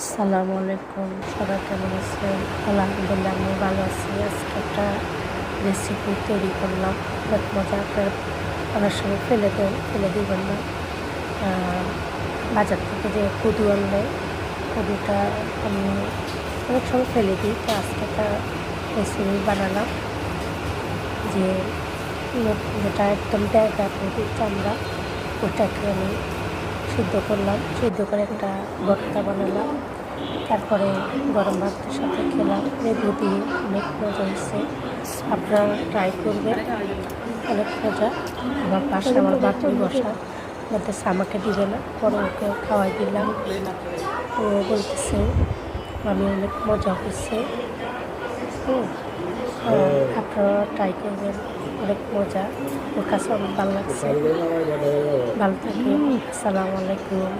আসসালামু আলাইকুম, সবাই কেমন আছেন? আলহামদুলিল্লাহ আমি ভালো আছি। আজকে একটা রেসিপি তৈরি করলাম, অনেক মজা। আপনারা অনেক সময় ফেলে দিবেন না। বাজার থেকে যে কদু আনলে কদুটা আমি অনেক সময় ফেলে দিই, তো আজকে একটা রেসিপি বানালাম যে যেটা একদম ড্যাগা কদুর চামড়া, ওটাকে আমি সিদ্ধ করলাম, সিদ্ধ করে একটা ভর্তা বানালাম। তারপরে গরম ভাতের সাথে খেলাম, লেবু দিয়ে। অনেক মজা হয়েছে, আপনারা ট্রাই করবেন, অনেক মজা। আমার পাশে আমার বাতিল বসা বলতেছে আমাকে দিবে না, পরে ওকে খাওয়াই দিলাম। ও বলতেছে আমি অনেক মজা হয়েছে। আপনারা ট্রাই করবেন, অনেক মজা। ওর কাছে অনেক ভালো লাগছে। ভালো থাকবেন। আসসালামু আলাইকুম।